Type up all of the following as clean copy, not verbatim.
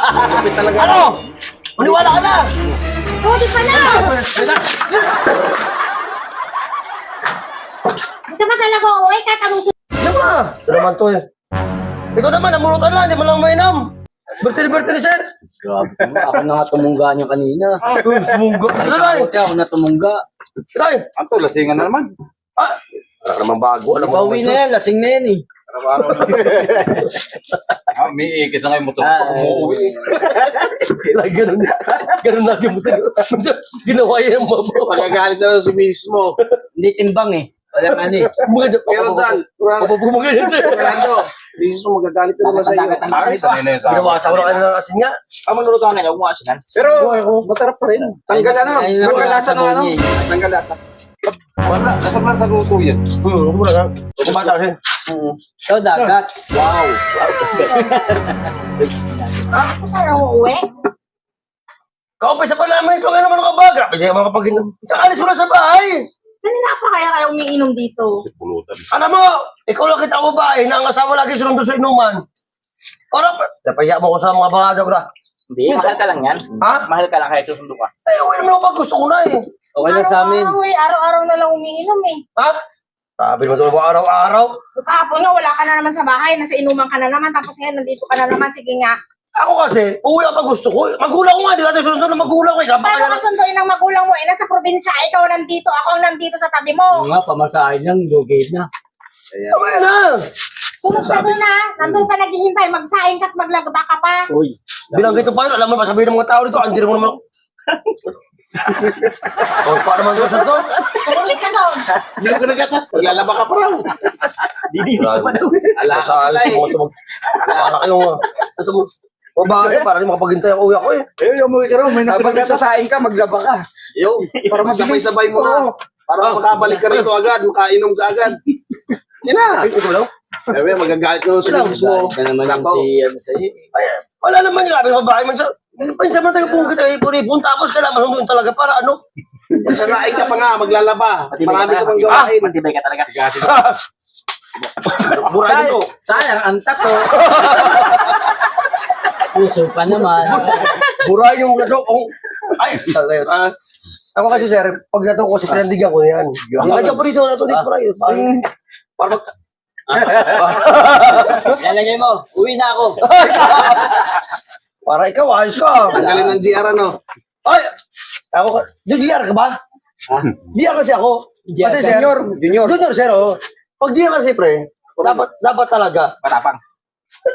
Malapit talaga. Ano? Maniwala ka na! Hindi pa na! Hindi ba talaga uuwi kahit anong Diyan ka! Ito naman to eh. Ikaw naman, namurutan lang, di mo lang mainam. Birthday, sir. Grabe mo, ako na nga tumungga niya kanina. Tumungga. Ay, Ano sa tayo? kote ako na tumungga. Tay! Ang to, lasingan na naman. Ah! Wala ka naman bago. Alam mo Pauwi na yan, lasing na yan eh. Araw-araw na. May ikit na kayo motor pag umuwi. Ganun na. Ganun na. Ginawa yan ang mabo. Magagalit na lang si mismo. Hindi timbang eh. Walang ano eh. Pero Dan, Papabumaga yan siya. Fernando, mismo magagalit na naman sa iyo. Ay, sanay na yun sa akin. Ginawasan ko na kanina ng asin nga. Manuluto ka na, huwag mo asinan. Pero, masarap pa rin. Tanggal ano? Ayun na Tanggal pala lasa sa ng ano? bunyi. Tanggal lasa. Wala, kasap lang sa luto yan. Huwag mo lang ha. Huwag mo asin. Ikaw dagat. Wow. Bakit ka na uuwi? Kaumpay sa palaman ito. Kaya naman ka ba? Grabe niya mga kapag... Sa alis mo na sa bahay. Kanina pa kaya kayo umiinom dito? Pulutan. Alam mo, ikaw lang kita ko ba na ang asawa lagi sunundo sa inuman. Ora pa. Napaya mo ko sa mga bangada ko na. Hindi, mahal ka lang yan. Ha? Mahal ka lang kaya susundo ka. Ay, uwi naman ako pag gusto ko na eh. Okay na sa amin. Araw-araw na lang umiinom eh. Ha? Sabi mo ito araw-araw. Kahapon nga, wala ka na naman sa bahay. Nasa inuman ka na naman. Tapos ngayon, nandito ka na naman. Sige nga. Ako kasi, uwi ako pag gusto ko. Magulang ko nga, di ka tayo sunod na magulang ko. Paano Kapag ka sunduin ng magulang mo? Nasa probinsya, ikaw nandito. Ako ang nandito sa tabi Oo mo. nga, pamasahin lang, lugay na. Tama na. Sunod ka doon ha. Nandun pa naghihintay. Magsaing ka at maglagba ka pa. Uy. Bilang ito pa yun, alam mo ba, sabihin ng mga tao dito, andin mo naman ako. O, paano naman ko sa to? Sulit ka doon. Hindi ko nagatas. Maglalaba ka pa raw. Alam sa alis mo ito. Para kayong, ito mo. Mabahay, para di makapaghintay ang uwi ako eh. Eh, umuwi ka raw. May nagsasaing ka, maglaba ka. Yo, para masabay-sabay mo na. Para makabalik ka rito agad, makainom ka agad. Yan na. Ay, ito lang. Sabi, magagalit na si mismo. Ka naman yung si, ano sa'yo. Ay, wala naman yung grabe mabahay man siya. Pinsan mo tayo pong kita ipon-ipon, tapos kailangan sunduin talaga para ano. Magsasaing ka pa nga, maglalaba. Marami ka pang Ah, gawain. matibay ka talaga. Buray dito. Sayang, ang tato. Puso pa naman. Buray yung gato. Ay, talaga. Ako kasi sir, pag nato ko kasi pinandigan ko yan. Lagyan po dito, nato dito buray. Para mag... Lalagay mo, uwi na ako. Para ikaw, ayos ka. Tanggalin ng GR ano. Ay! Ako ka. GR ka ba? GR kasi ako. GR Kasi sir, Junior. Junior sir, oh. Pag GR kasi pre, dapat talaga. Patapang.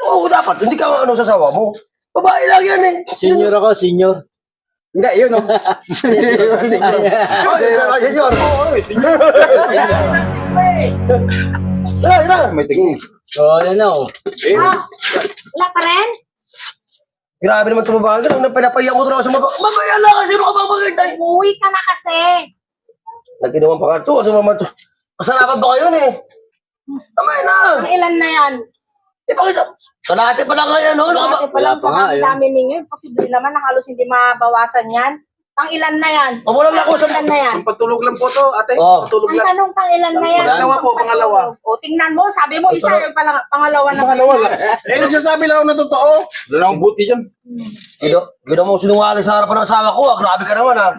Oo, dapat. Hindi ka ano sa sawa mo. Babae lang yan eh. Senior ako, senior. Hindi, yun o. Ay, senior. Ina. May tingin. Oo, yan na oh. Ah, wala pa rin? Grabe naman ito babae. Ganun, pinapaya ko talaga sa mga mamaya lang kasi ano ka bang magagay? Umuwi ka na kasi. Nag-inuman pa ka ito. Ano naman ito? Masarapan ba kayo eh? Tama na. Ang ilan na yan? Ipakita. Sa lahat pa lang kaya, no? Ano ka ba? Dati pa lang Wala pa sa nga, dami-dami ninyo. Posible naman na halos hindi mabawasan yan. Pang ilan na yan? Pamulan lang ako sa... Ilan na yan? Ang patulog lang po to, ate. Oh. Patulog Ang lang. tanong pang ilan na yan? Pangalawa po, pangalawa. O, tingnan mo. Sabi mo, isa yung pangalawa na. Pangalawa lang. Eh, nagsasabi lang ako na totoo. Dalawang buti dyan. Gino mo sinungaling sa harapan ng asawa ko. Grabe ka naman, ha?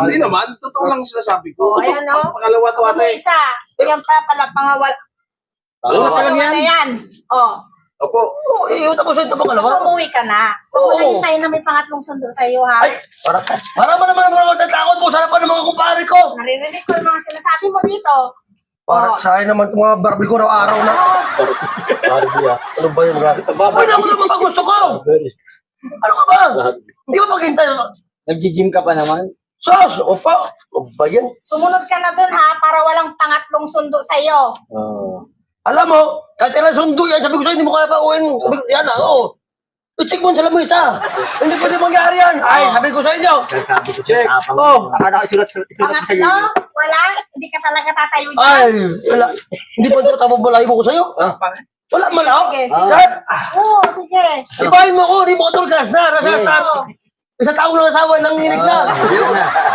Hindi naman, totoo lang sinasabi ko. O, ayan o. Pangalawa to, Ano ate. isa? Yan pa pala, pangalawa na yan. O, Opo. Oo, tapos ito tapos pangalawa. umuwi ka na. Oo. Wala hintayin na may pangatlong sundo sa iyo, ha? Ay, para ba naman mga matatakot mo sa harapan ng mga kumpare ko? Naririnig ko yung mga sinasabi mo dito. Para sa akin naman itong mga barbil ko araw na. Barbie ah. Ano ba yun? Grabe. Ay, na ako naman pag gusto ko. Ano ka ba? Hindi ko maghintay. Nag-gym ka pa naman? Sos, o pa. O ba yan? Sumunod ka na dun, ha? Para walang pangatlong sundo sa iyo. Oo. Alam mo, kahit ilang sundo yan, sabi ko sa'yo, hindi mo kaya pa uwin. Sabi ko, yan, oo. I-check mo sa lamesa. Hindi pwede mangyari yan. Ay, sabi ko sa inyo. Sabi ko siya, tapang. Oh. Akala ko isulat ko sa iyo. Pangatlo, wala. Hindi ka talaga tatayo dyan. Ay, wala. Hindi pa ito tapabalahin mo ko sa'yo. Wala man ako. Sige, sige. Kahit, Oo, sige. ibahin mo ko, remotor gas na. Rasastat. Oo. Isa taong ng asawa, nanginginig na.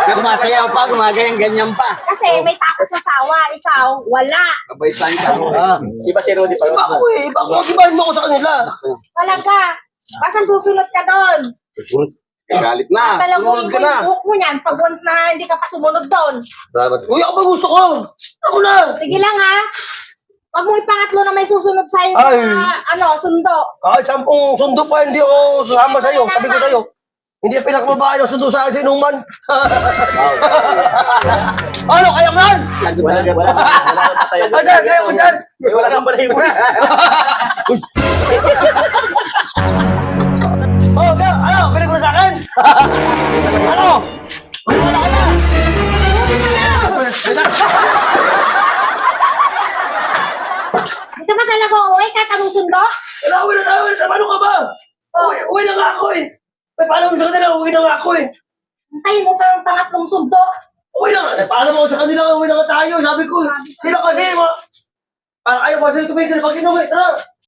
Gumasayaw pa, gumagayang-ganyan pa. Kasi may takot sa sawa. Ikaw, wala. Kabaitan ka. Ah. Di ba si Rudy pa? Iba ako eh. Iba ako. Ibahin mo ko sa kanila. Talaga. Basta susunod ka doon. Galit na. Palaguin Sumunod ko ka na. yung buhok mo niyan pag once na hindi ka pa sumunod doon. Dapat. Uy, ako ba gusto ko? Ako na! Sige lang ha. Wag mo ipangatlo na may susunod sa'yo Ay. na, sundo. Kahit 10 sundo pa, hindi ako sasama sa'yo. Sabi ko sa'yo. Hindi ang pinakababae ng sundo sa akin sa inuman. Ano, kaya mo yan? Wala tayo. Ano dyan, kaya mo dyan? Wala nang balay mo. Oh, kaya, ano, pinig ko na sa akin? Ano? Wala ka na. Hindi ka ba talaga uuwi kahit anong sundo? Uwi na, ano ka ba? Uwi na nga ako eh. Ay, paalam mo sa kanila, uwi na nga ako eh. Hintayin mo pa yung pangatlong sundo. Uwi na nga, ay, paalam mo sa kanila, uwi na nga tayo. Sabi ko, sila kasi, parang ayaw kasi tumigil pag inuwi, tara.